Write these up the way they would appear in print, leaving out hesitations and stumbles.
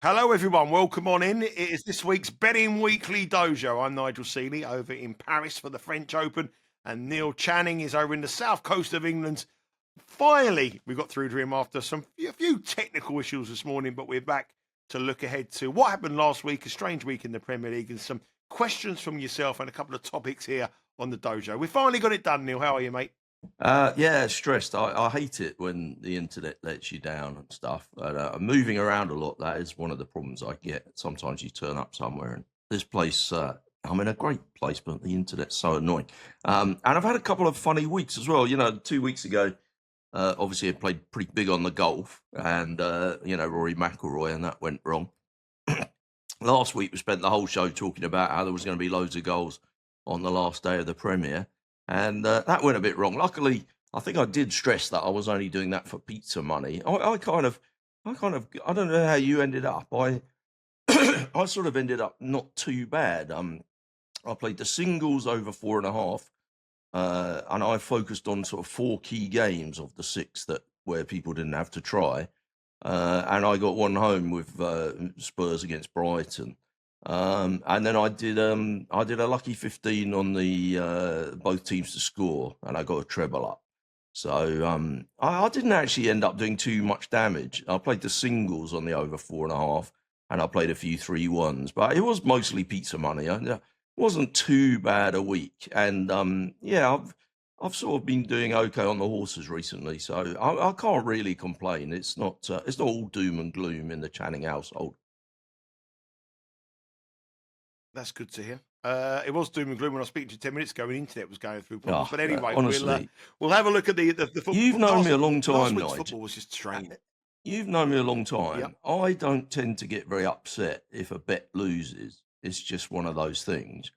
Hello, everyone. Welcome on in. It is this week's Betting Weekly Dojo. I'm Nigel Seeley over in Paris for the French Open, and Neil Channing is over in the south coast of England. Finally, we got through to him after a few technical issues this morning, but we're back to look ahead to what happened last week, a strange week in the Premier League, and some questions from yourself and a couple of topics here on the Dojo. We finally got it done, Neil. How are you, mate? Yeah, stressed. I hate it when the internet lets you down and stuff. But moving around a lot, that is one of the problems I get. Sometimes you turn up somewhere and this place, I'm in a great place, but the internet's so annoying. And I've had a couple of funny weeks as well. 2 weeks ago, obviously I played pretty big on the golf and, Rory McIlroy, and that went wrong. Last week, we spent the whole show talking about how there was going to be loads of goals on the last day of the Premier. And that went a bit wrong. Luckily, I think I did stress that I was only doing that for pizza money. I don't know how you ended up. I sort of ended up not too bad. I played the singles over 4.5, and I focused on sort of 4 key games of the 6 where people didn't have to try. And I got one home with Spurs against Brighton. And then I did a lucky 15 on the both teams to score, and I got a treble up. So I didn't actually end up doing too much damage. I played the singles on the over 4.5, and I played a few 3-1s, but it was mostly pizza money. It wasn't too bad a week, and I've sort of been doing okay on the horses recently, so I can't really complain. It's not all doom and gloom in the Channing household. That's good to hear. It was doom and gloom when I was speaking to you 10 minutes ago, and the internet was going through problems. Oh, But anyway, honestly, we'll have a look at the football. you've known me a long Last time, week's Nigel. football was just strange. You've known me a long time. Yep. I don't tend to get very upset if a bet loses. It's just one of those things.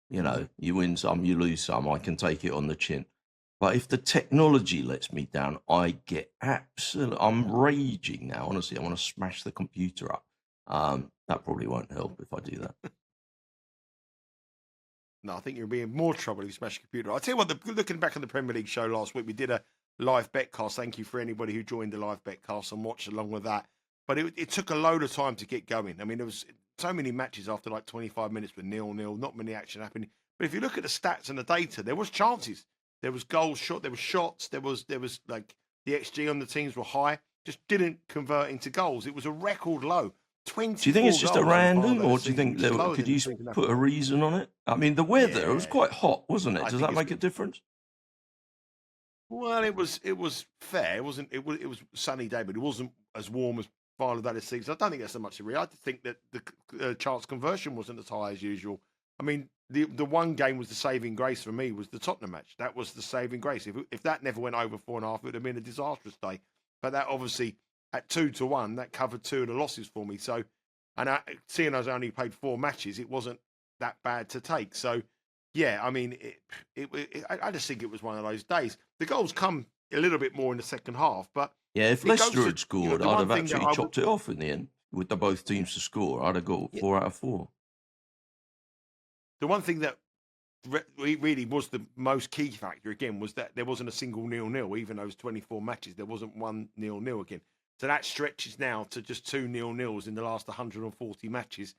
You win some, you lose some. I can take it on the chin. But if the technology lets me down, I get I'm raging now. Honestly, I want to smash the computer up. That probably won't help if I do that. No, I think you'll be in more trouble if you smash your computer. I'll tell you what, looking back on the Premier League show last week, we did a live betcast. Thank you for anybody who joined the live betcast and watched along with that. But it took a load of time to get going. I mean, there was so many matches after like 25 minutes with 0-0, not many action happening. But if you look at the stats and the data, there was chances. There was goals shot, there was shots, there was like the XG on the teams were high, just didn't convert into goals. It was a record low. 20. Do you think it's just a random, or do you think could you than put a reason on it? I mean, the weather, it was quite hot, wasn't it? I Does think that make a difference? Well, it was fair. It was a sunny day, but it wasn't as warm as final day of the season. I don't think that's so much to read. I just think that the chance conversion wasn't as high as usual. I mean, the one game was the saving grace for me was the Tottenham match. That was the saving grace. If that never went over 4.5, it would have been a disastrous day. But that obviously at 2-1, that covered 2 of the losses for me. So, seeing as I only played 4 matches, it wasn't that bad to take. So, yeah, I mean, I just think it was one of those days. The goals come a little bit more in the second half, but yeah, if Leicester had scored, I'd have actually chopped it off in the end with both teams to score. I'd have got 4 out of 4. The one thing that really was the most key factor again was that there wasn't a single 0-0, even those 24 matches. There wasn't one 0-0 again. So that stretches now to just 2 0-0s in the last 140 matches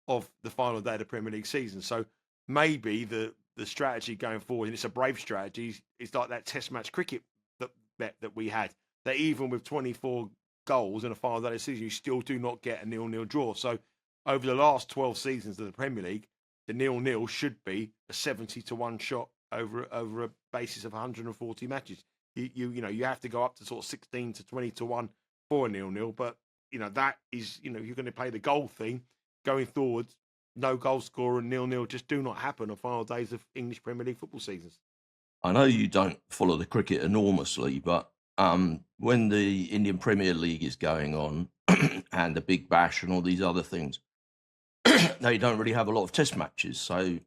of the final day of the Premier League season. So maybe the strategy going forward, and it's a brave strategy, is like that Test match cricket that we had. That even with 24 goals in a final day of the season, you still do not get a 0-0 draw. So over the last 12 seasons of the Premier League, the 0-0 should be a 70-1 shot over a basis of 140 matches. You have to go up to sort of 16 to 20-1 for a 0-0, but that is you're going to play the goal thing going forward. No goal scorer and 0-0 just do not happen on final days of English Premier League football seasons. I know you don't follow the cricket enormously, but when the Indian Premier League is going on and the Big Bash and all these other things, they don't really have a lot of test matches. So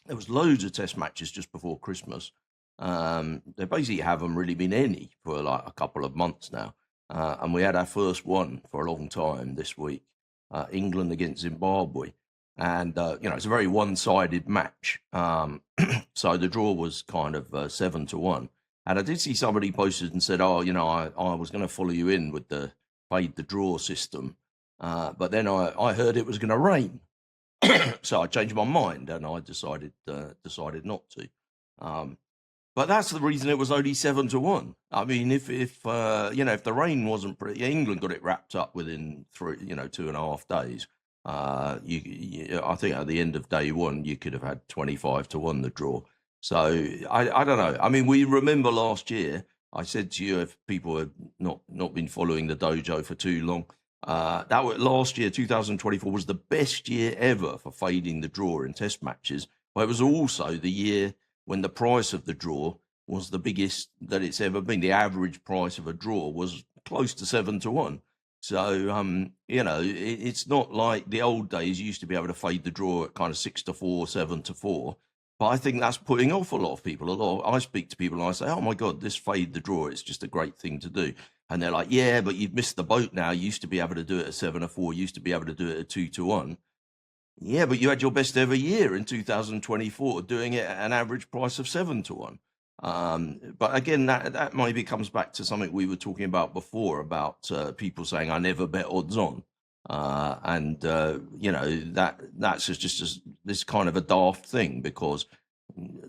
there was loads of test matches just before Christmas. There basically haven't really been any for like a couple of months now. And we had our first one for a long time this week, England against Zimbabwe. And, it's a very one-sided match. So the draw was kind of 7-1. And I did see somebody posted and said, I was going to follow you in with played the draw system. But then I heard it was going to rain, so I changed my mind and I decided not to. But that's the reason it was only 7-1. I mean, if the rain wasn't pretty, England got it wrapped up within 2.5 days. I think at the end of day one, you could have had 25-1 the draw. So I don't know. I mean, we remember last year. I said to you, if people had not been following the dojo for too long, that was last year, 2024 was the best year ever for fading the draw in Test matches. But it was also the year when the price of the draw was the biggest that it's ever been. The average price of a draw was close to 7-1. So, it's not like the old days. You used to be able to fade the draw at kind of 6-4, 7-4. But I think that's putting off a lot of people. I speak to people and I say, oh my God, this fade the draw, it's just a great thing to do. And they're like, yeah, but you've missed the boat now. You used to be able to do it at 7-4, you used to be able to do it at 2-1. Yeah, but you had your best ever year in 2024 doing it at an average price of 7-1. But again, that maybe comes back to something we were talking about before about people saying, I never bet odds on. That's just this kind of a daft thing, because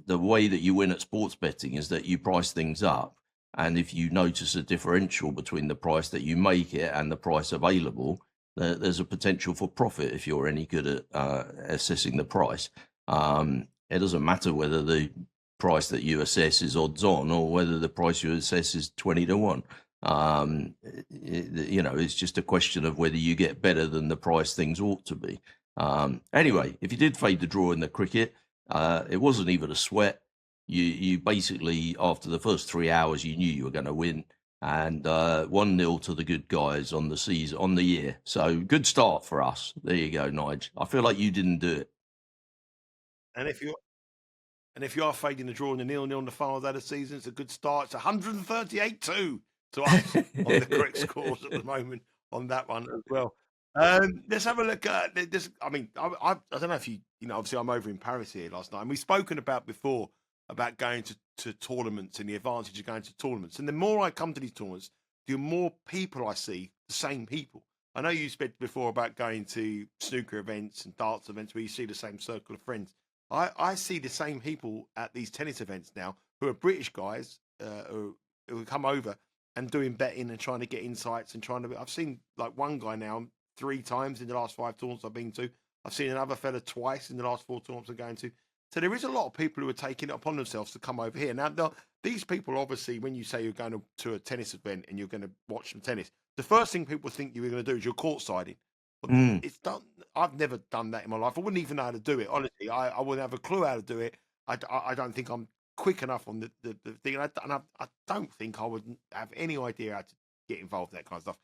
the way that you win at sports betting is that you price things up. And if you notice a differential between the price that you make it and the price available, there's a potential for profit if you're any good at assessing the price. It doesn't matter whether the price that you assess is odds on or whether the price you assess is 20-1. It's just a question of whether you get better than the price things ought to be. Anyway, if you did fade the draw in the cricket, it wasn't even a sweat. You basically, after the first 3 hours, you knew you were going to win. And 1-0 to the good guys on the year. So good start for us. There you go, Nigel. I feel like you didn't do it. And if you are fading the draw in the 0-0 in the final day of the season, it's a good start. It's 138-2 to us on the correct scores at the moment on that one as well. Let's have a look at this. I mean, I don't know if obviously I'm over in Paris here last night, and we've spoken about before about going to tournaments and the advantage of going to tournaments. And the more I come to these tournaments, the more people I see, the same people. I know you spoke before about going to snooker events and darts events where you see the same circle of friends. I see the same people at these tennis events now who are British guys who come over and doing betting and trying to get insights and I've seen like one guy now 3 times in the last 5 tournaments I've been to. I've seen another fella twice in the last 4 tournaments I'm going to. So there is a lot of people who are taking it upon themselves to come over here. Now, these people, obviously, when you say you're going to a tennis event and you're going to watch some tennis, the first thing people think you're going to do is you're courtsiding. It's done. I've never done that in my life. I wouldn't even know how to do it. Honestly, I wouldn't have a clue how to do it. I don't think I'm quick enough on the thing. And I don't think I would have any idea how to get involved in that kind of stuff.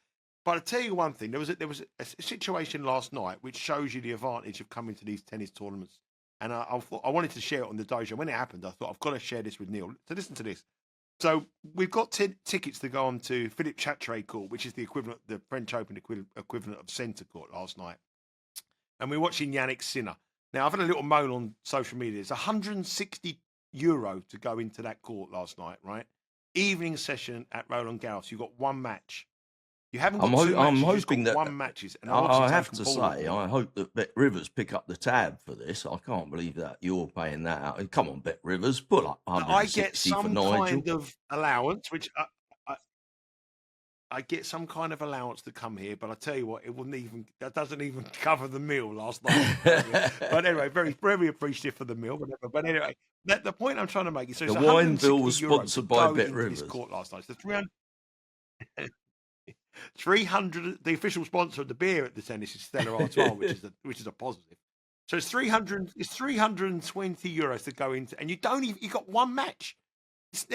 But I'll tell you one thing. There was a situation last night which shows you the advantage of coming to these tennis tournaments. And I wanted to share it on the dojo. When it happened, I thought, I've got to share this with Neil. So listen to this. So we've got tickets to go on to Philippe Chatrier Court, which is the French Open equivalent of Centre Court last night. And we're watching Yannick Sinner. Now, I've had a little moan on social media. It's €160 to go into that court last night, right? Evening session at Roland Garros. You've got one match. You haven't got 2 matches. I'm hoping that one matches. And I have to say, I hope that Bet Rivers pick up the tab for this. I can't believe that you're paying that out. Come on, Bet Rivers, put up 160 I get some kind of allowance, which I get some kind of allowance to come here, but I tell you what, that doesn't even cover the meal last night. But anyway, very, very appreciative for the meal, whatever. But anyway, the point I'm trying to make is the wine bill was sponsored by Bet Rivers. Court last night. So 300. The official sponsor of the beer at the tennis is Stella Artois, which is a positive. So it's 300. It's €320 to go into, and you got one match. It's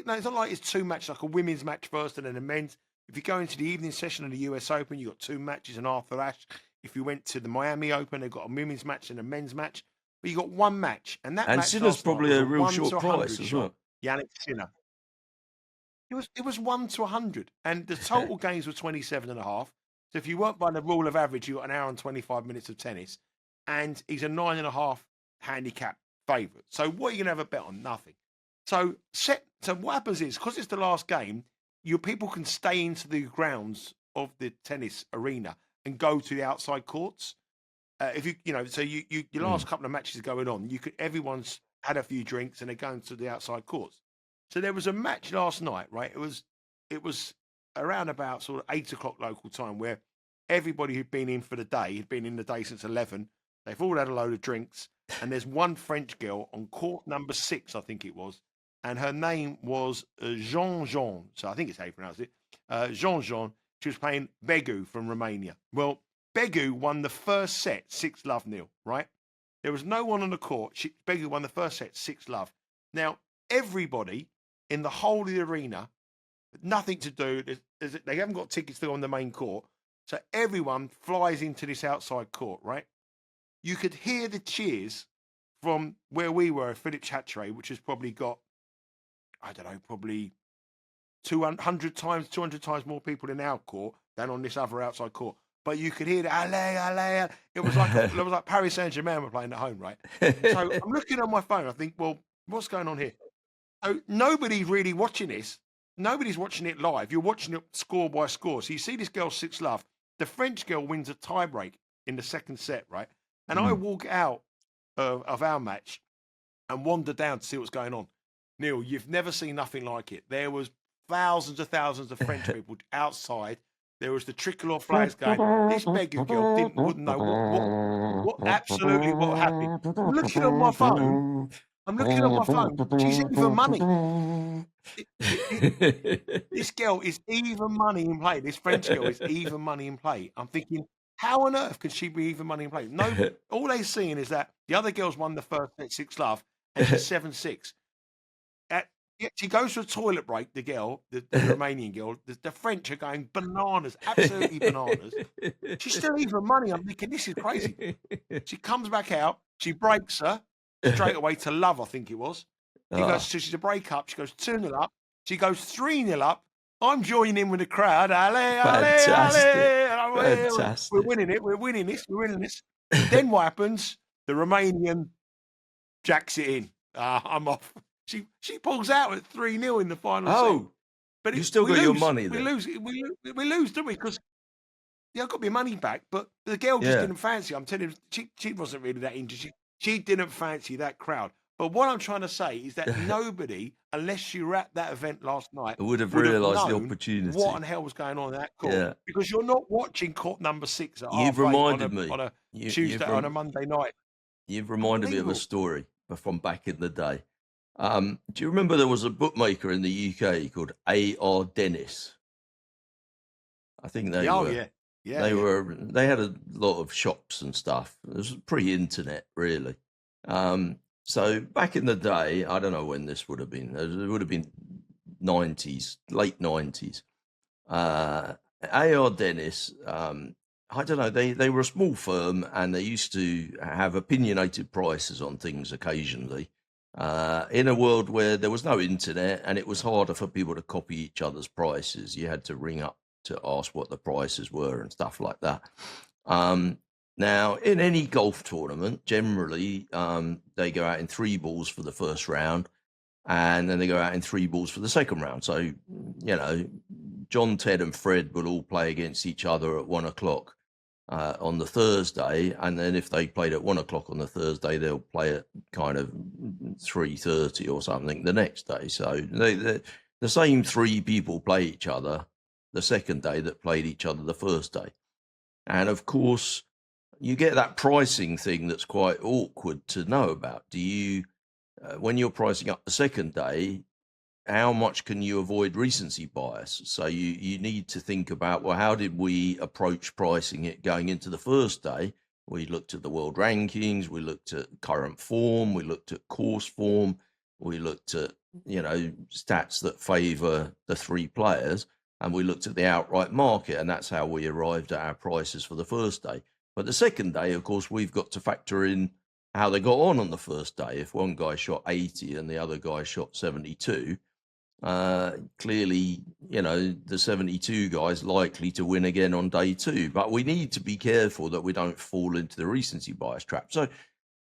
not like it's 2 matches, like a women's match first and then a men's. If you go into the evening session of the US Open, you got 2 matches, and after that, if you went to the Miami Open, they've got a women's match and a men's match. But you got one match, and match Sinner's probably a real short price as well. Yannick Sinner. It was 1 to 100, and the total games were 27.5. So if you work by the rule of average, you got an hour and 25 minutes of tennis, and he's a 9.5 handicap favourite. So what are you going to have a bet on? Nothing. So what happens is, because it's the last game, your people can stay into the grounds of the tennis arena and go to the outside courts. If so your last couple of matches are going on. Everyone's had a few drinks and they're going to the outside courts. So there was a match last night, right? It was around about sort of 8 o'clock local time, where everybody who'd been in for the day had been in the day since 11. They've all had a load of drinks, and there's one French girl on court number 6, I think it was, and her name was Jean. So I think it's how you pronounce it. Jean. She was playing Begu from Romania. Well, Begu won the first set 6-0, right? There was no one on the court. Begu won the first set 6-0. Now, everybody in the whole of the arena, nothing to do. They haven't got tickets to go on the main court. So everyone flies into this outside court, right? You could hear the cheers from where we were, Philippe Chatrier, which has probably got, I don't know, probably 200 times more people in our court than on this other outside court. But you could hear the allez. It was like Paris Saint-Germain were playing at home, right? So I'm looking on my phone. I think, well, what's going on here? So nobody's really watching this. Nobody's watching it live. You're watching it score by score. So you see this girl 6-0. The French girl wins a tiebreak in the second set, right? And I walk out of our match and wander down to see what's going on. Neil, you've never seen nothing like it. There was thousands of French people outside. There was the tricolor flags going. This Begu girl wouldn't know what absolutely what happened. I'm looking on my phone. She's even money. This girl is even money in play. This French girl is even money in play. I'm thinking, how on earth can she be even money in play? No, all they're seeing is that the other girls won the first set 6-0 and she's 7-6. She goes to a toilet break, the girl, the Romanian girl. The French are going bananas, absolutely bananas. She's still even money. I'm thinking, this is crazy. She comes back out. She breaks her straight away to love, I think it was. She's a break up. She goes 2-0 up. She goes 3-0 up. I'm joining in with the crowd. Fantastic. We're winning it. We're winning this. Then what happens? The Romanian jacks it in. I'm off. She pulls out at 3-0 in the final set. But you still got your money then. We lose, don't we? Because I got my money back, but the girl just didn't fancy. I'm telling you, she wasn't really that interested. She didn't fancy that crowd. But what I'm trying to say is that nobody, unless you were at that event last night, would have realised the opportunity. What on hell was going on in that court? Because you're not watching court number 6 at You've reminded me on a Tuesday, on a Monday night. You've reminded me of a story from back in the day. Do you remember there was a bookmaker in the UK called A.R. Dennis? I think they were. They had a lot of shops and stuff. It was pre-internet, really. So back in the day, I don't know when this would have been. It would have been 90s, late 90s. A.R. Dennis, I don't know, they were a small firm and they used to have opinionated prices on things occasionally. In a world where there was no internet and it was harder for people to copy each other's prices, you had to ring up to ask what the prices were and stuff like that. Now, in any golf tournament, generally, they go out in 3 balls for the first round, and then they go out in 3 balls for the second round. So, you know, John, Ted, and Fred will all play against each other at 1 o'clock on the Thursday, and then if they played at 1 o'clock on the Thursday, they'll play at kind of 3:30 or something the next day. So the same 3 people play each other the second day that played each other the first day, and of course, you get that pricing thing that's quite awkward to know about. Do you, when you're pricing up the second day, how much can you avoid recency bias? So you need to think about, well, how did we approach pricing it going into the first day? We looked at the world rankings, we looked at current form, we looked at course form, we looked at, you know, stats that favour the 3 players, and we looked at the outright market, and that's how we arrived at our prices for the first day. But the second day, of course, we've got to factor in how they got on the first day. If one guy shot 80 and the other guy shot 72, clearly, you know, the 72 guy's likely to win again on day 2. But we need to be careful that we don't fall into the recency bias trap. So,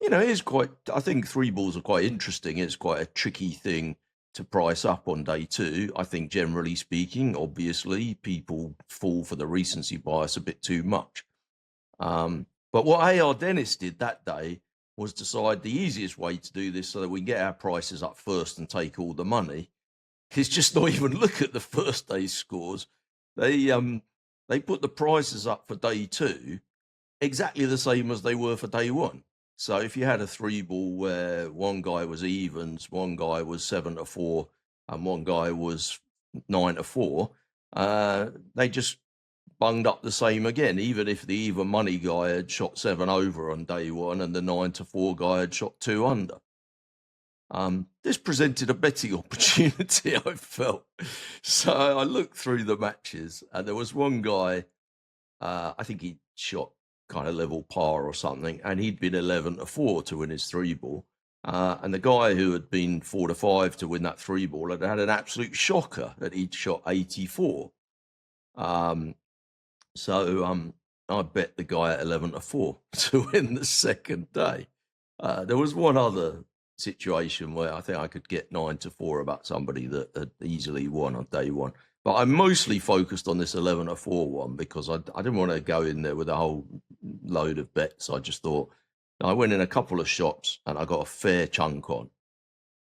you know, it's quite, I think 3 balls are quite interesting. It's quite a tricky thing to price up on day 2. I think generally speaking, obviously, people fall for the recency bias a bit too much. But what AR Dennis did that day was decide the easiest way to do this so that we get our prices up first and take all the money is just not even look at the first day's scores. They put the prices up for day 2 exactly the same as they were for day 1. So if you had a 3-ball where one guy was evens, one guy was 7-4, and one guy was 9-4, they just bunged up the same again, even if the even money guy had shot 7 over on day 1 and the 9-4 guy had shot 2 under. This presented a betting opportunity, I felt. So I looked through the matches, and there was one guy, I think he shot kind of level par or something, and he'd been 11-4 to win his 3-ball. And the guy who had been 4-5 to win that 3-ball had had an absolute shocker that he'd shot 84. So I bet the guy at 11-4 to win the second day. There was one other situation where I think I could get 9-4 about somebody that had easily won on day 1. But I mostly focused on this 11-4 one because I didn't want to go in there with a whole load of bets. I just thought, I went in a couple of shops and I got a fair chunk on.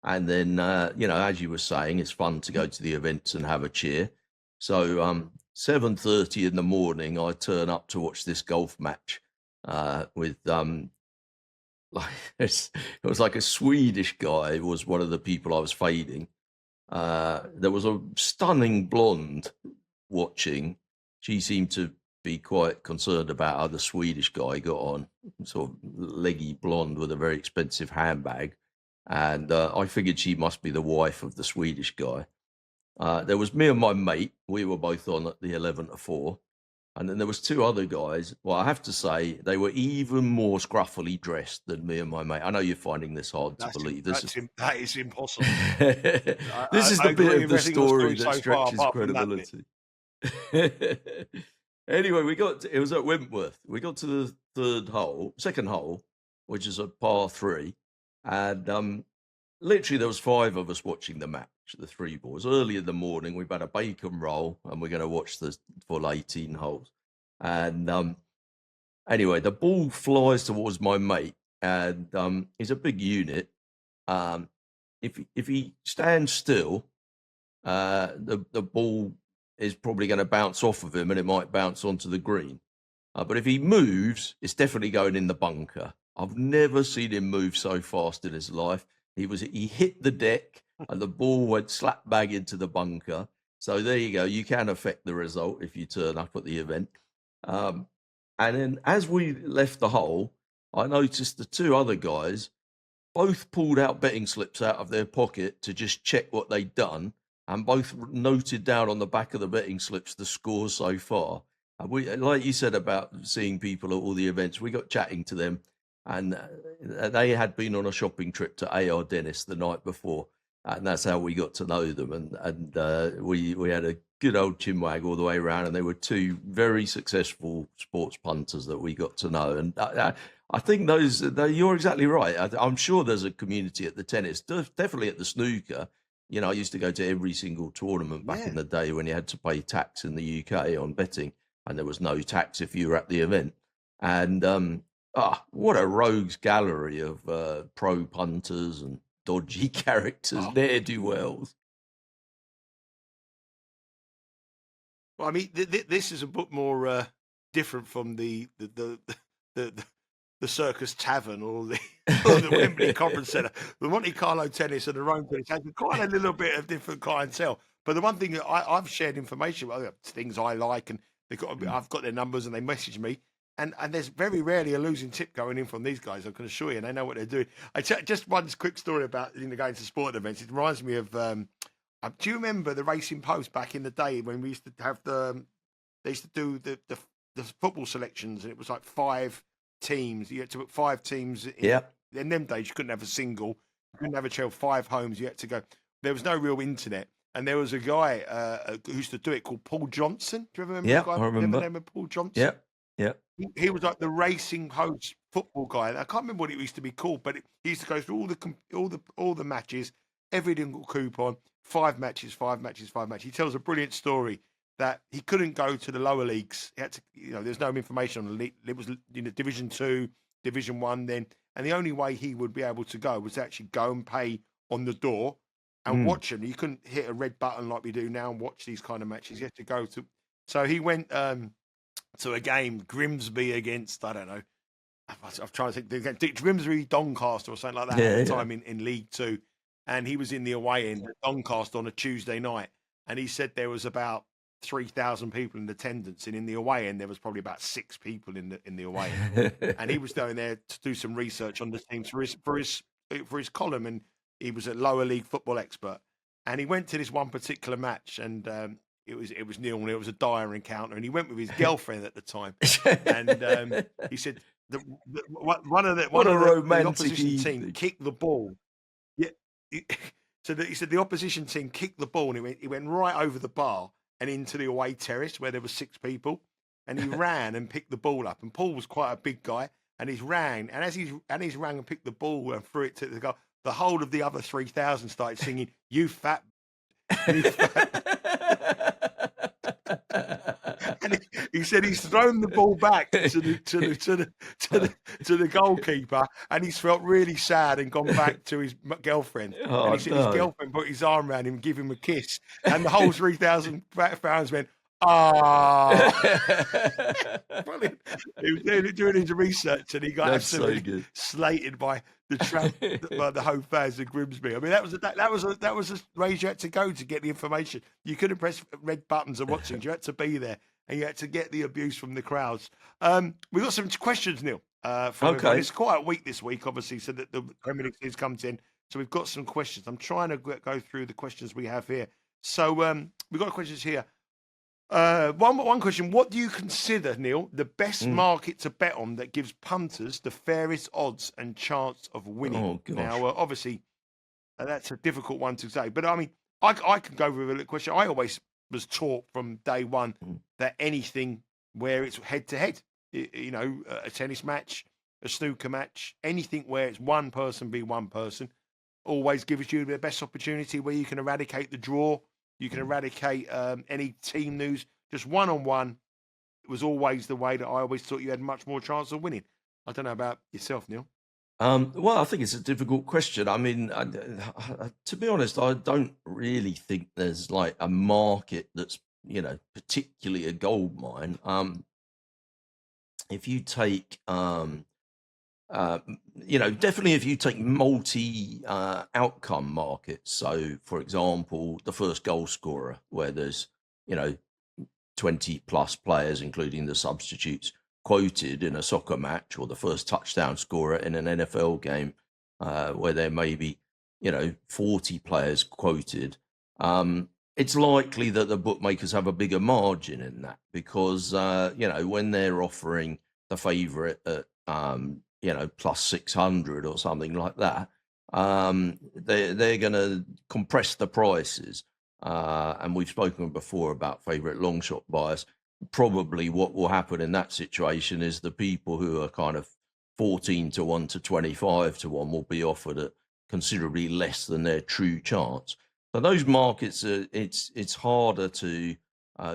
And then, as you were saying, it's fun to go to the events and have a cheer. So 7:30 in the morning, I turn up to watch this golf match with it was like a Swedish guy was one of the people I was fading. There was a stunning blonde watching. She seemed to be quite concerned about how the Swedish guy got on, sort of leggy blonde with a very expensive handbag. And I figured she must be the wife of the Swedish guy. There was me and my mate. We were both on at the 11-4. And then there was 2 other guys. Well, I have to say, they were even more scruffily dressed than me and my mate. I know you're finding this hard to believe. That is impossible. This is the bit of the story that stretches credibility. Anyway, it was at Wentworth. We got to the second hole, which is a par 3. And literally there was 5 of us watching the match, the 3 balls. Early in the morning, we've had a bacon roll and we're going to watch the full 18 holes. And anyway, the ball flies towards my mate, and he's a big unit. If he stands still, the ball is probably going to bounce off of him and it might bounce onto the green. But if he moves, it's definitely going in the bunker. I've never seen him move so fast in his life. He hit the deck and the ball went slap bang into the bunker. So there you go. You can affect the result if you turn up at the event. And then as we left the hole, I noticed the 2 other guys both pulled out betting slips out of their pocket to just check what they'd done, and both noted down on the back of the betting slips the scores so far. And we, like you said about seeing people at all the events, we got chatting to them, and they had been on a shopping trip to AR Dennis the night before, and that's how we got to know them. And we had a good old chinwag all the way around, and they were 2 very successful sports punters that we got to know. And I think you're exactly right. I'm sure there's a community at the tennis, definitely at the snooker. I used to go to every single tournament back in the day when you had to pay tax in the UK on betting, and there was no tax if you were at the event. And what a rogues gallery of pro punters and dodgy characters, ne'er-do-wells. Well, I mean, this is a bit more different from the Circus Tavern or the Wembley Conference Centre. The Monte Carlo tennis and the Rome tennis has quite a little bit of different clientele. But the one thing that I've shared information about, things I like, and I've got their numbers and they message me. And there's very rarely a losing tip going in from these guys, I can assure you, and they know what they're doing. Just one quick story about going to sport events. It reminds me of, do you remember the Racing Post back in the day when we used to have they used to do the football selections, and it was like 5 teams. You had to put 5 teams in. Yeah. In them days, you couldn't have a single. You couldn't have a trail, 5 homes. You had to go. There was no real internet. And there was a guy who used to do it called Paul Johnson. Do you ever remember? Yeah, the guy? I remember. Remember the name of Paul Johnson? Yeah. Yeah. He was like the Racing Post football guy. I can't remember what it used to be called, but he used to go through all the matches, every single coupon, 5 matches, 5 matches, 5 matches. He tells a brilliant story that he couldn't go to the lower leagues. He had to, there's no information on the league. It was Division 2, Division 1 then, and the only way he would be able to go was actually go and pay on the door and watch them. You couldn't hit a red button like we do now and watch these kind of matches. You had to go to. So he went to a game, Grimsby against, I don't know, I'm trying to think, Grimsby Doncaster or something like that at the time in League 2. And he was in the away end at Doncaster on a Tuesday night. And he said there was about 3,000 people in attendance, and in the away end there was probably about 6 people in the away end. And he was going there to do some research on the teams for his column, and he was a lower league football expert. And he went to this one particular match, and it was 0-0. It was a dire encounter, and he went with his girlfriend at the time. And he said one of the opposition team kicked the ball. Yeah. So he said the opposition team kicked the ball, and he went right over the bar and into the away terrace where there were 6 people, and he ran and picked the ball up. And Paul was quite a big guy, and he ran, and as he's ran and picked the ball and threw it to the goal, the whole of the other 3,000 started singing, "You fat." You fat. And he said he's thrown the ball back to the goalkeeper, and he's felt really sad and gone back to his girlfriend. And he said his girlfriend put his arm around him and give him a kiss, and the whole 3,000 fans went, "Ah!" Brilliant. He was doing his research, and he got absolutely slated by the home fans of Grimsby. I mean, that was a race you had to go to get the information. You couldn't press red buttons and watch things. You had to be there, and you had to get the abuse from the crowds. We've got some questions, Neil. It's quite a week this week, obviously, so that the Premier League season comes in. So we've got some questions. I'm trying to go through the questions we have here. So we've got questions here. One question: what do you consider, Neil, the best market to bet on that gives punters the fairest odds and chance of winning? Oh, gosh. Now, obviously, that's a difficult one to say, but I mean, I can go with a question. I always was taught from day one that anything where it's head to head, a tennis match, a snooker match, anything where it's one person v one person, always gives you the best opportunity where you can eradicate the draw. You can eradicate any team news. Just one-on-one was always the way that I always thought you had much more chance of winning. I don't know about yourself, Neil. Well, I think it's a difficult question. I mean, to be honest, I don't really think there's like a market that's, particularly a gold mine. If you take definitely if you take multi outcome markets, so for example, the first goal scorer, where there's 20 plus players, including the substitutes, quoted in a soccer match, or the first touchdown scorer in an NFL game, where there may be 40 players quoted, it's likely that the bookmakers have a bigger margin in that, because when they're offering the favorite at plus 600 or something like that, they're going to compress the prices. And we've spoken before about favorite long shot bias. Probably what will happen in that situation is the people who are kind of 14 to 1 to 25 to 1 will be offered at considerably less than their true chance. So those markets, it's harder to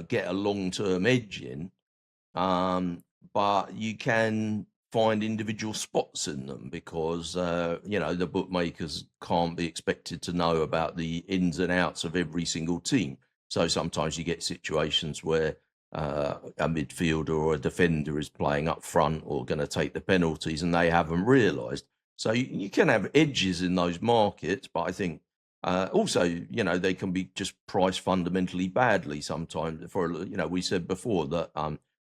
get a long-term edge in, but you can find individual spots in them, because the bookmakers can't be expected to know about the ins and outs of every single team. So sometimes you get situations where a midfielder or a defender is playing up front or going to take the penalties, and they haven't realised. So you can have edges in those markets, but I think also they can be just priced fundamentally badly sometimes. We said before that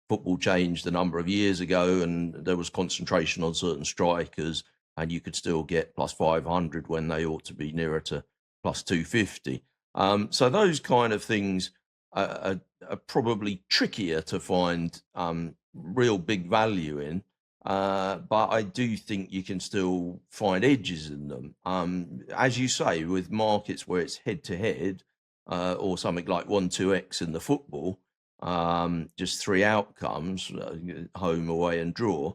football changed a number of years ago, and there was concentration on certain strikers, and you could still get plus 500 when they ought to be nearer to plus 250. So those kind of things are probably trickier to find real big value in, but I do think you can still find edges in them. As you say, with markets where it's head-to-head, or something like 1-2x in the football, just 3 outcomes, home, away and draw,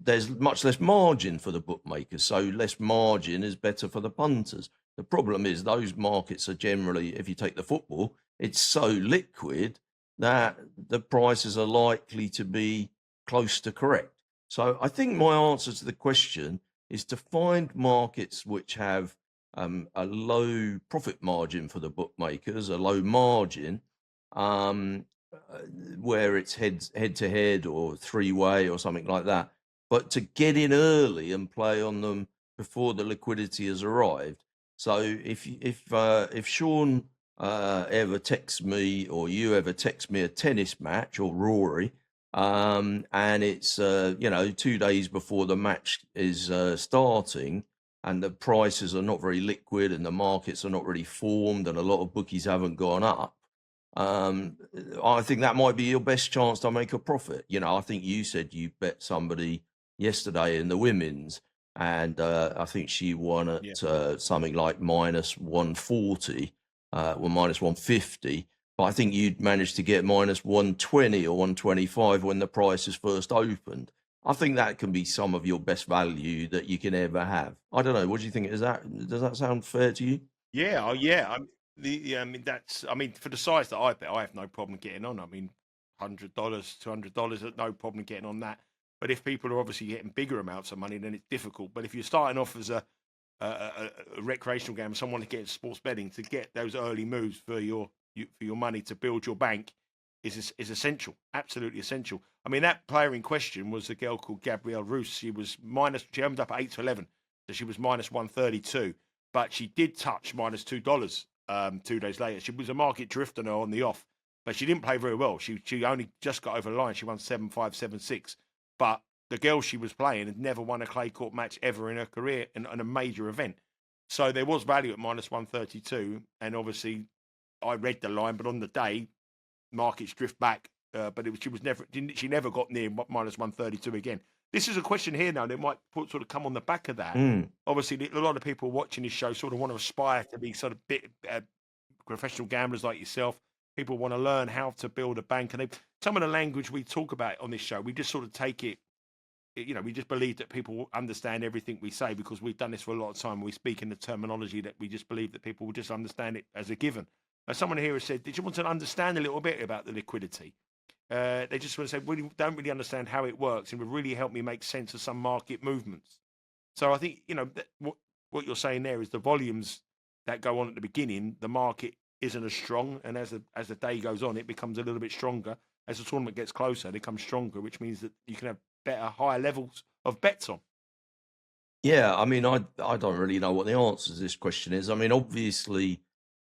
there's much less margin for the bookmakers, so less margin is better for the punters. The problem is those markets are generally, if you take the football, it's so liquid that the prices are likely to be close to correct. So I think my answer to the question is to find markets which have a low profit margin for the bookmakers, a low margin, um, where it's head to head or three-way or something like that. But to get in early and play on them before the liquidity has arrived. So if Sean ever texts me or you ever text me a tennis match or Rory, and it's 2 days before the match is starting, and the prices are not very liquid and the markets are not really formed, and a lot of bookies haven't gone up. I think that might be your best chance to make a profit. I think you said you bet somebody yesterday in the women's, and I think she won at something like minus 140, or minus 150. But I think you'd managed to get minus 120 or 125 when the prices first opened. I think that can be some of your best value that you can ever have. I don't know. What do you think? Does that sound fair to you? Yeah, yeah. I mean, that's. I mean, for the size that I bet, I have no problem getting on. I mean, $100, $200, no problem getting on that. But if people are obviously getting bigger amounts of money, then it's difficult. But if you're starting off as a recreational game, someone to get sports betting, to get those early moves for your money to build your bank is essential, absolutely essential. I mean, that player in question was a girl called Gabrielle Roos. She opened up at 8 to 11, so she was minus 132, but she did touch minus $2 2 days later. She was a market drifter on the off, but she didn't play very well. She only just got over the line. She won 7-5, 7-6, but the girl she was playing had never won a clay court match ever in her career in a major event. So there was value at minus 132, and obviously I read the line, but on the day markets drift back. But she never got near minus 132 again. This is a question here now that might sort of come on the back of that. Obviously, a lot of people watching this show sort of want to aspire to be sort of professional gamblers like yourself. People want to learn how to build a bank, and some of the language we talk about on this show, we just sort of take it. We just believe that people understand everything we say because we've done this for a lot of time. We speak in the terminology that we just believe that people will just understand it as a given. Someone here has said, did you want to understand a little bit about the liquidity? They just want to say, we don't really understand how it works and would really help me make sense of some market movements. So I think, what you're saying there is the volumes that go on at the beginning, the market isn't as strong. And as the day goes on, it becomes a little bit stronger. As the tournament gets closer, it becomes stronger, which means that you can have better, higher levels of bets on. Yeah, I mean, I don't really know what the answer to this question is. I mean, obviously,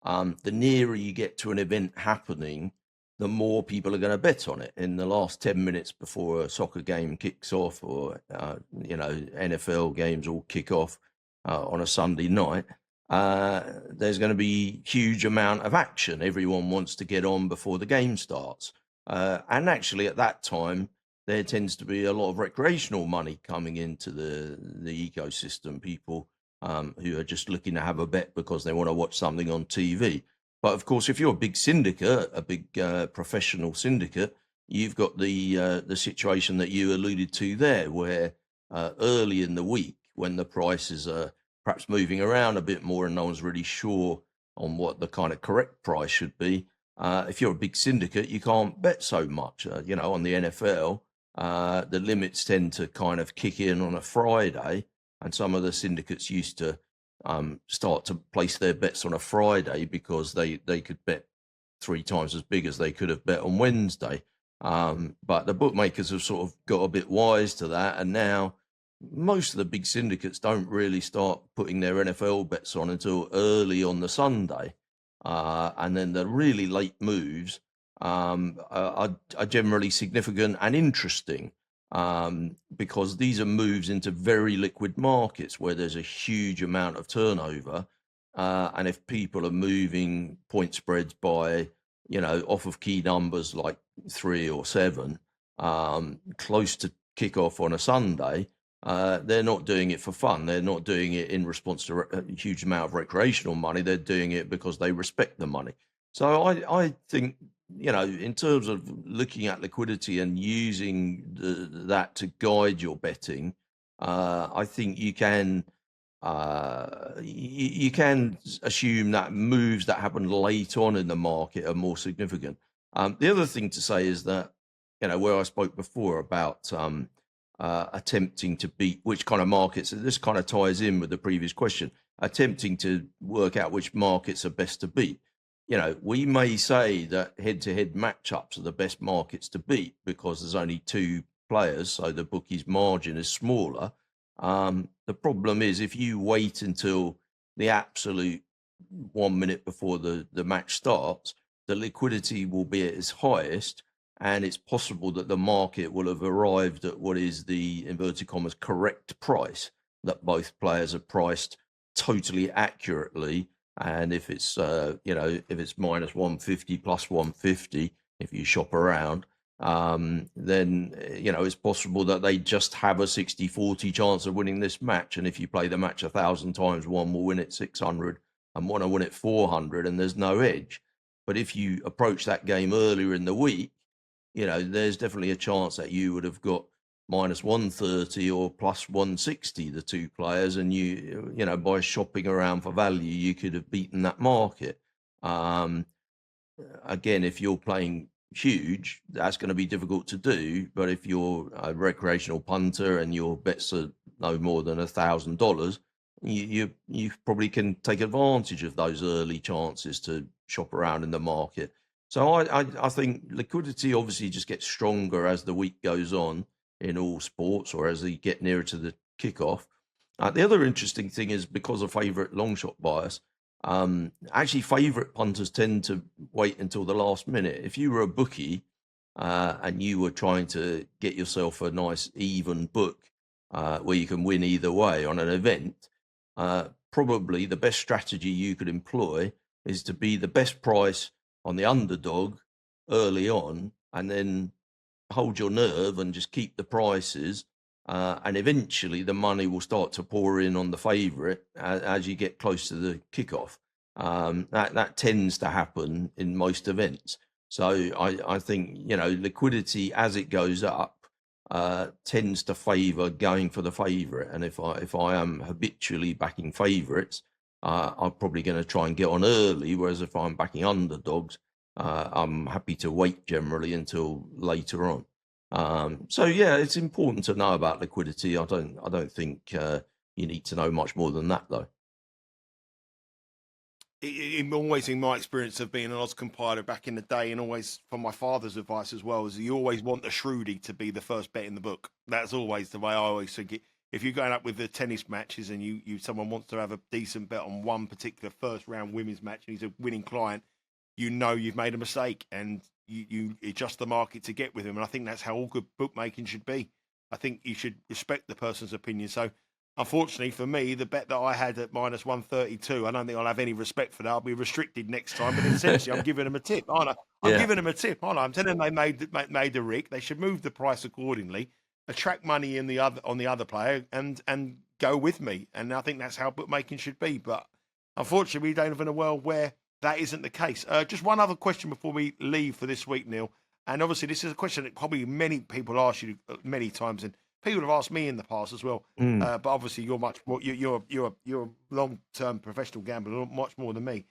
the nearer you get to an event happening, the more people are going to bet on it. In the last 10 minutes before a soccer game kicks off, or NFL games all kick off on a Sunday night, there's going to be huge amount of action. Everyone wants to get on before the game starts. And actually, at that time, there tends to be a lot of recreational money coming into the ecosystem. People who are just looking to have a bet because they want to watch something on TV. But of course, if you're a big syndicate, a big professional syndicate, you've got the situation that you alluded to there, where early in the week, when the prices are perhaps moving around a bit more and no one's really sure on what the kind of correct price should be, if you're a big syndicate, you can't bet so much. On the NFL, the limits tend to kind of kick in on a Friday, and some of the syndicates used to start to place their bets on a Friday because they could bet 3 times as big as they could have bet on Wednesday. But the bookmakers have sort of got a bit wise to that, and now most of the big syndicates don't really start putting their NFL bets on until early on the Sunday. And then the really late moves are generally significant and interesting, because these are moves into very liquid markets where there's a huge amount of turnover. And if people are moving point spreads by, off of key numbers like 3 or 7, close to kickoff on a Sunday, they're not doing it for fun. They're not doing it in response to a huge amount of recreational money. They're doing it because they respect the money. So I think, in terms of looking at liquidity and using that to guide your betting, I think you can you can assume that moves that happen late on in the market are more significant. The other thing to say is that, where I spoke before about attempting to beat which kind of markets, this kind of ties in with the previous question, attempting to work out which markets are best to beat. We may say that head-to-head matchups are the best markets to beat because there's only two players, so the bookie's margin is smaller. The problem is if you wait until the absolute 1 minute before the match starts, the liquidity will be at its highest, and it's possible that the market will have arrived at what is the inverted commas correct price, that both players are priced totally accurately. And if it's if it's minus 150 plus 150, if you shop around, then it's possible that they just have a 60-40 chance of winning this match. And if you play the match 1,000 times, one will win at 600 and one will win at 400, and there's no edge. But if you approach that game earlier in the week, there's definitely a chance that you would have got minus 130 or plus 160, the two players, and by shopping around for value, you could have beaten that market. Again, if you're playing huge, that's going to be difficult to do. But if you're a recreational punter and your bets are no more than $1,000, you probably can take advantage of those early chances to shop around in the market. So I think liquidity obviously just gets stronger as the week goes on in all sports, or as you get nearer to the kickoff. The other interesting thing is because of favourite long shot bias, actually favourite punters tend to wait until the last minute. If you were a bookie and you were trying to get yourself a nice even book where you can win either way on an event, probably the best strategy you could employ is to be the best price on the underdog early on, and then hold your nerve and just keep the prices, and eventually the money will start to pour in on the favourite as you get close to the kickoff. That tends to happen in most events. So I think liquidity as it goes up tends to favour going for the favourite. And if I am habitually backing favourites, I'm probably going to try and get on early. Whereas if I'm backing underdogs, I'm happy to wait generally until later on. So yeah, it's important to know about liquidity. I don't think you need to know much more than that, though. Always in my experience of being an odds compiler back in the day, and always from my father's advice as well, is you always want the shrewdie to be the first bet in the book. That's always the way I always think it. If you're going up with the tennis matches and someone wants to have a decent bet on one particular first round women's match and he's a winning client, you've made a mistake, and you adjust the market to get with him. And I think that's how all good bookmaking should be. I think you should respect the person's opinion. So unfortunately for me, the bet that I had at minus 132, I don't think I'll have any respect for that. I'll be restricted next time. But essentially, I'm giving them a tip, aren't I? I'm giving them a tip, aren't I? I'm telling them they made the rig. They should move the price accordingly, attract money on the other player, and go with me. And I think that's how bookmaking should be. But unfortunately, we don't live in a world where that isn't the case. Just one other question before we leave for this week, Neil. And obviously, this is a question that probably many people ask you many times, and people have asked me in the past as well. But obviously, you're much more. You're a long-term professional gambler, much more than me.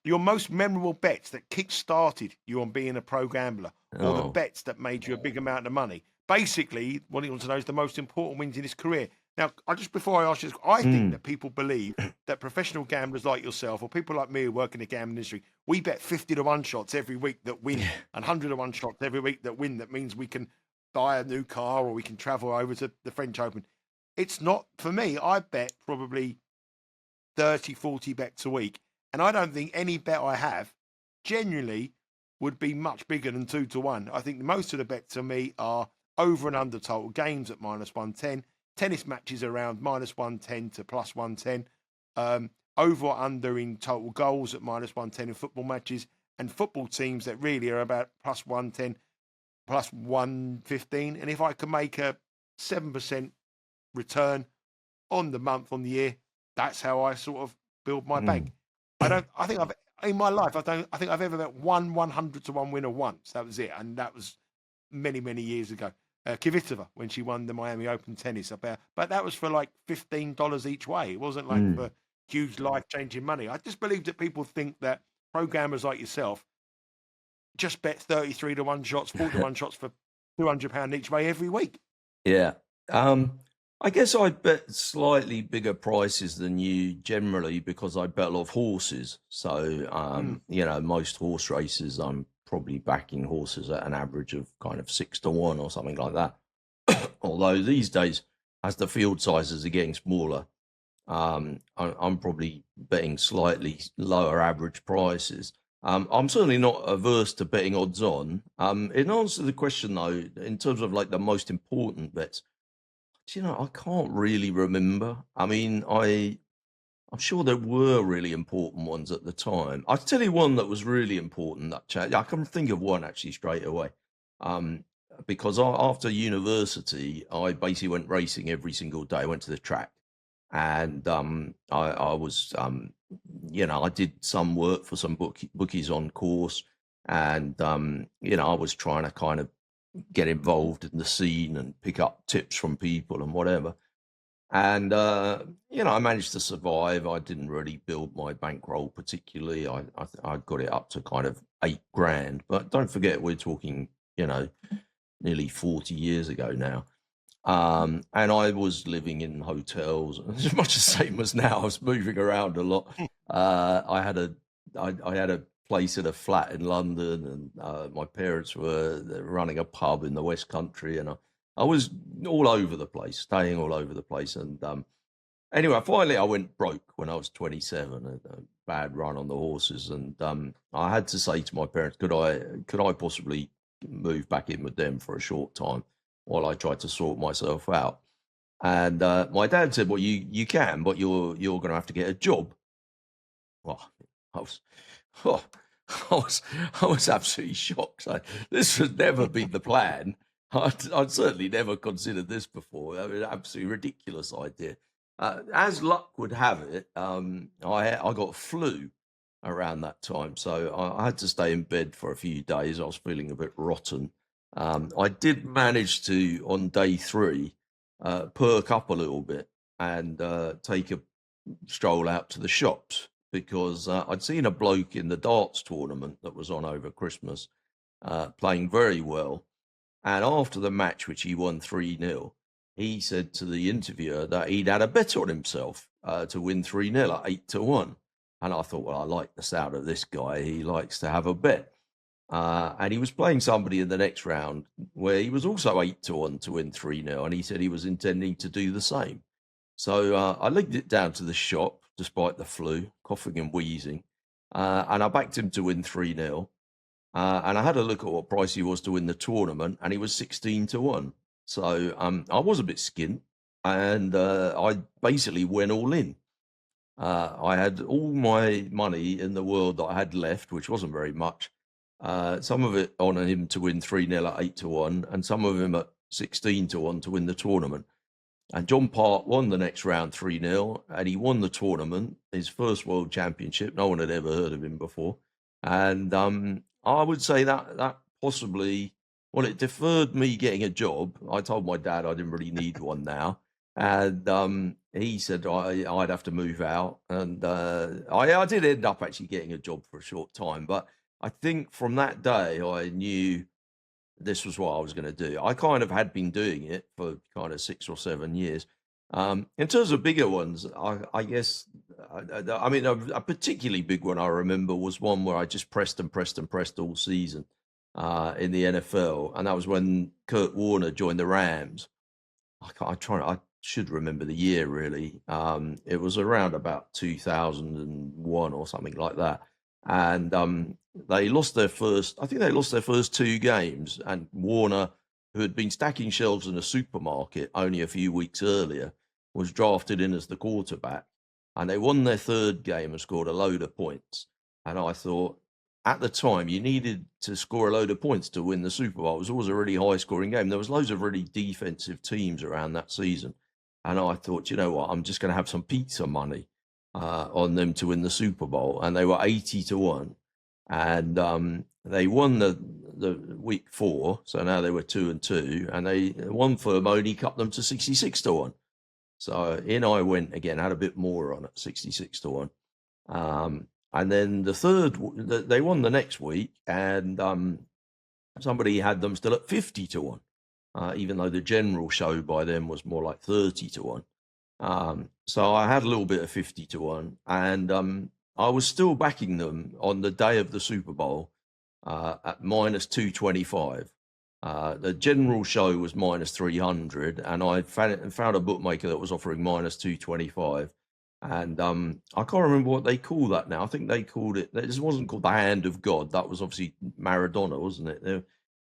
Your most memorable bets that kick-started you on being a pro gambler, or the bets that made you a big amount of money. Basically, what he wants to know is the most important wins in his career. Now, before I ask you this, I think that people believe that professional gamblers like yourself, or people like me who work in the gambling industry, we bet 50 to 1 shots every week that win, and 100 to 1 shots every week that win. That means we can buy a new car or we can travel over to the French Open. It's not, for me, I bet probably 30, 40 bets a week. And I don't think any bet I have genuinely would be much bigger than 2 to 1. I think most of the bets to me are over and under total games at minus 110. Tennis matches around minus 110 to plus 110. Over or under in total goals at minus 110 in football matches. And football teams that really are about plus 110, plus 115. And if I can make a 7% return on the month, on the year, that's how I sort of build my bank. I think I've ever bet 100 to 1 winner once. That was it. And that was many, many years ago. Kvitova when she won the Miami Open tennis. But that was for like $15 each way. It wasn't like Mm. for huge life-changing money. I just believe that people think that programmers like yourself just bet 33 to 1 shots, 4 to 1 shots for £200 each way every week. Yeah. I guess I bet slightly bigger prices than you generally because I bet a lot of horses. So, most horse races, I'm probably backing horses at an average of kind of 6 to 1 or something like that. Although these days, as the field sizes are getting smaller, I'm probably betting slightly lower average prices. I'm certainly not averse to betting odds on. In answer to the question, though, in terms of like the most important bets, I can't really remember. I mean, I'm sure there were really important ones at the time. I'll tell you one that was really important. I can think of one actually straight away. Because after university, I basically went racing every single day. I went to the track, and I was, I did some work for some bookies on course, and I was trying to kind of get involved in the scene and pick up tips from people and whatever. And I managed to survive. I didn't really build my bankroll particularly. I got it up to kind of $8,000. But don't forget, we're talking, nearly 40 years ago now. And I was living in hotels, as much the same as now. I was moving around a lot. I had a place in a flat in London, and my parents were running a pub in the West Country, and I was all over the place, staying all over the place. And anyway, finally, I went broke when I was 27. A bad run on the horses, and I had to say to my parents, could I possibly move back in with them for a short time while I tried to sort myself out? And my dad said, "Well, you can, but you're going to have to get a job." Well, I was, oh, I was absolutely shocked. This has never been the plan. I'd certainly never considered this before. I mean, absolutely ridiculous idea. As luck would have it, I got flu around that time, so I had to stay in bed for a few days. I was feeling a bit rotten. I did manage to, on day 3, perk up a little bit and take a stroll out to the shops, because I'd seen a bloke in the darts tournament that was on over Christmas playing very well. And after the match, which he won 3-0, he said to the interviewer that he'd had a bet on himself to win 3-0 at 8 to 1. And I thought, well, I like the sound of this guy. He likes to have a bet. And he was playing somebody in the next round where he was also 8 to 1 to win 3-0. And he said he was intending to do the same. So I legged it down to the shop, despite the flu, coughing and wheezing. And I backed him to win 3-0. And I had a look at what price he was to win the tournament, and he was 16 to 1. So I was a bit skint, and I basically went all in. I had all my money in the world that I had left, which wasn't very much. Some of it on him to win 3-0 at 8 to 1, and some of him at 16 to 1 to win the tournament. And John Park won the next round 3-0, and he won the tournament, his first world championship. No one had ever heard of him before. And I would say that possibly, well, it deferred me getting a job. I told my dad I didn't really need one now. And he said I'd have to move out. And I did end up actually getting a job for a short time. But I think from that day, I knew this was what I was going to do. I kind of had been doing it for kind of 6 or 7 years. In terms of bigger ones, I guess, I mean, a particularly big one I remember was one where I just pressed and pressed and pressed all season in the NFL. And that was when Kurt Warner joined the Rams. I should remember the year really. It was around about 2001 or something like that. And they lost their first, I think they lost their first 2 games. And Warner, who had been stacking shelves in a supermarket only a few weeks earlier, was drafted in as the quarterback. And they won their 3rd game and scored a load of points. And I thought, at the time, you needed to score a load of points to win the Super Bowl. It was always a really high-scoring game. There was loads of really defensive teams around that season. And I thought, you know what, I'm just going to have some pizza money on them to win the Super Bowl. And they were 80 to 1. and they won the week 4, so now they were 2-2, and one firm only cut them to 66 to 1. So in I went again, had a bit more on it, 66 to 1. And then the third, they won the next week, and somebody had them still at 50 to 1, even though the general show by then was more like 30 to 1. So I had a little bit of 50 to 1, and I was still backing them on the day of the Super Bowl at minus 225. The general show was minus 300, and I found a bookmaker that was offering minus 225. And I can't remember what they call that now. I think they called it, this wasn't called the Hand of God. That was obviously Maradona, wasn't it?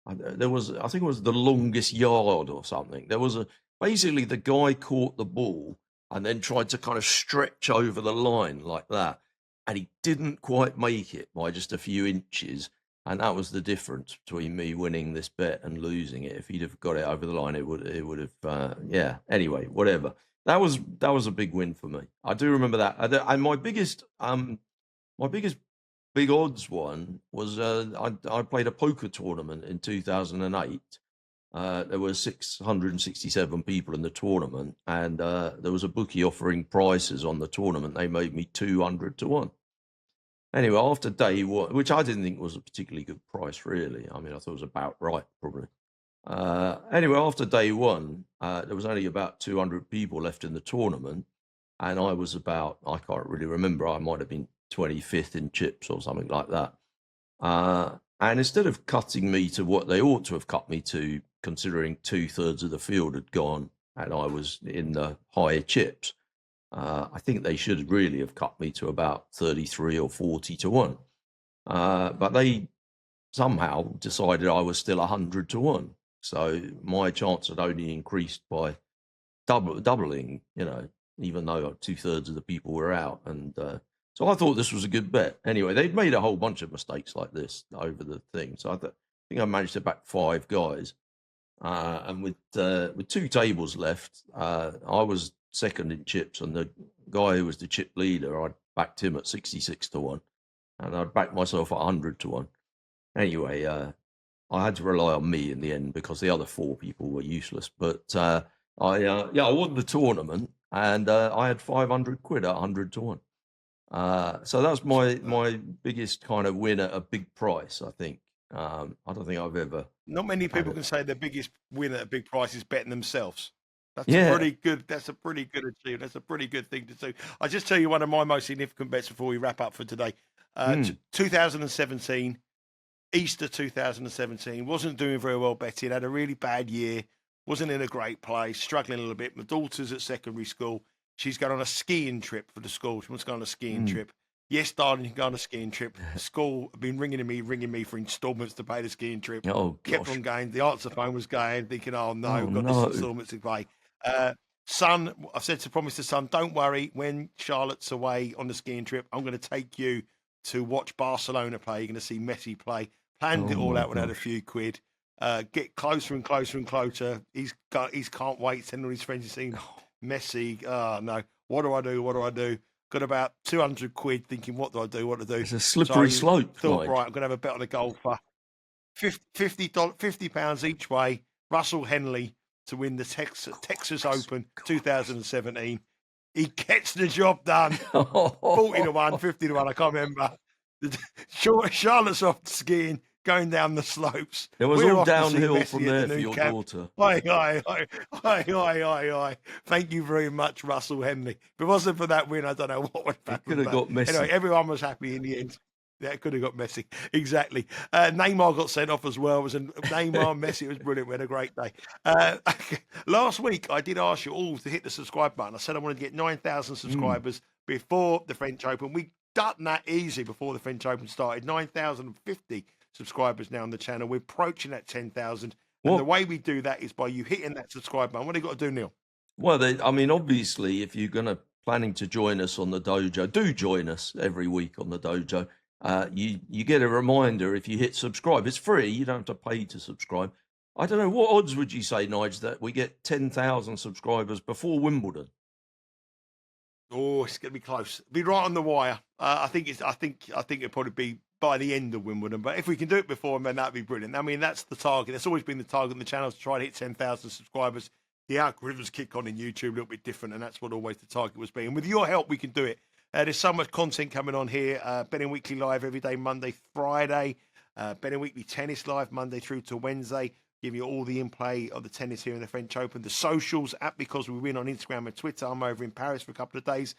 There was, I think it was the longest yard or something. There was basically the guy caught the ball and then tried to kind of stretch over the line like that. And he didn't quite make it by just a few inches. And that was the difference between me winning this bet and losing it. If he'd have got it over the line, it would have, yeah. Anyway, whatever. That was a big win for me. I do remember that. And my biggest big odds one was I played a poker tournament in 2008. There were 667 people in the tournament, and there was a bookie offering prices on the tournament. They made me 200 to 1. Anyway, after day 1, which I didn't think was a particularly good price, really. I mean, I thought it was about right, probably. Anyway, after day 1, there was only about 200 people left in the tournament, and I was about, I can't really remember, I might have been 25th in chips or something like that. And instead of cutting me to what they ought to have cut me to, considering 2/3 of the field had gone and I was in the higher chips, I think they should really have cut me to about 33 or 40 to 1. But they somehow decided I was still 100 to 1. So my chance had only increased by doubling, even though 2/3 of the people were out. And so I thought this was a good bet. Anyway, they'd made a whole bunch of mistakes like this over the thing. So I think I managed to back 5 guys. And with 2 tables left, I was second in chips, and the guy who was the chip leader, I backed him at 66 to 1, and I'd backed myself at 100 to 1. Anyway, I had to rely on me in the end because the other 4 people were useless. But I won the tournament, and I had 500 quid at 100 to 1. So that's my biggest kind of win at a big price, I think. I don't think I've ever. Not many people can say their biggest win at a big price is betting themselves. That's Yeah. a pretty good. That's a pretty good achievement. That's a pretty good thing to do. I'll just tell you one of my most significant bets before we wrap up for today. 2017, Easter 2017, wasn't doing very well betting. Had a really bad year. Wasn't in a great place. Struggling a little bit. My daughter's at secondary school. She's going on a skiing trip for the school. She wants to go on a skiing trip. Yes, darling, you can go on a skiing trip. The school have been ringing me for installments to pay the skiing trip. Oh, Kept gosh. on going. The answer phone was going, thinking, oh no, Oh, we've got no. this installments to pay. Son, I've said to promise the son, don't worry, when Charlotte's away on the skiing trip, I'm going to take you to watch Barcelona play. You're going to see Messi play. Planned it all out when I had a few quid. Get closer and closer and closer. He's can't wait. Sending all his friends to see Messi. Oh no, what do I do? Got about 200 quid thinking, what do I do? It's a slippery slope. Thought, right, I'm going to have a bet on a golfer. £50 each way. Russell Henley to win the Texas Open 2017. He gets the job done. 40 to 1, 50 to 1, I can't remember. Charlotte's off skiing, going down the slopes. It was all downhill from there for your daughter. Aye. Thank you very much, Russell Henley. If it wasn't for that win, I don't know what would happen. It could have got messy. Anyway, everyone was happy in the end. Yeah, it could have got messy. Exactly. Neymar got sent off as well. It was Neymar, Messi. It was brilliant. We had a great day. Last week, I did ask you all to hit the subscribe button. I said I wanted to get 9,000 subscribers before the French Open. We done that easy before the French Open started. 9,050 subscribers now on the channel. We're approaching that 10,000. And the way we do that is by you hitting that subscribe button. What do you got to do, Neil? Well, obviously, if you're planning to join us on the dojo, do join us every week on the dojo. You get a reminder if you hit subscribe. It's free. You don't have to pay to subscribe. I don't know, what odds would you say, Nigel, that we get 10,000 subscribers before Wimbledon? Oh, it's going to be close. Be right on the wire. I think it'll probably be by the end of Wimbledon. But if we can do it before, then that'd be brilliant. I mean, that's the target. That's always been the target on the channel, to try to hit 10,000 subscribers. The algorithms kick on in YouTube a little bit different, and that's what always the target was being. And with your help, we can do it. There's so much content coming on here. Betting Weekly Live every day, Monday, Friday. Betting Weekly Tennis Live, Monday through to Wednesday. Give you all the in-play of the tennis here in the French Open. The socials at Because We Win on Instagram and Twitter. I'm over in Paris for a couple of days.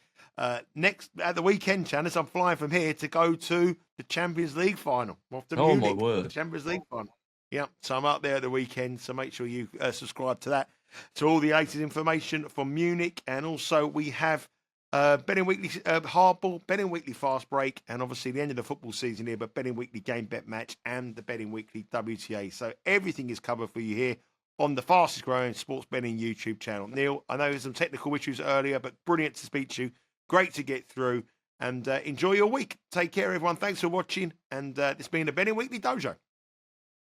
Next, at the weekend, Channis, I'm flying from here to go to the Champions League final. I'm off to Oh, Munich my word. for the Champions League final. Yeah, so I'm up there at the weekend, so make sure you subscribe to that. So all the latest information from Munich, and also we have Betting Weekly Hardball, Betting Weekly Fast Break, and obviously the end of the football season here, but Betting Weekly Game Bet Match and the Betting Weekly WTA. So everything is covered for you here on the fastest growing sports betting YouTube channel. Neil, I know there's some technical issues earlier, but brilliant to speak to you. Great to get through, and enjoy your week. Take care, everyone. Thanks for watching, and this has been the Betting Weekly Dojo.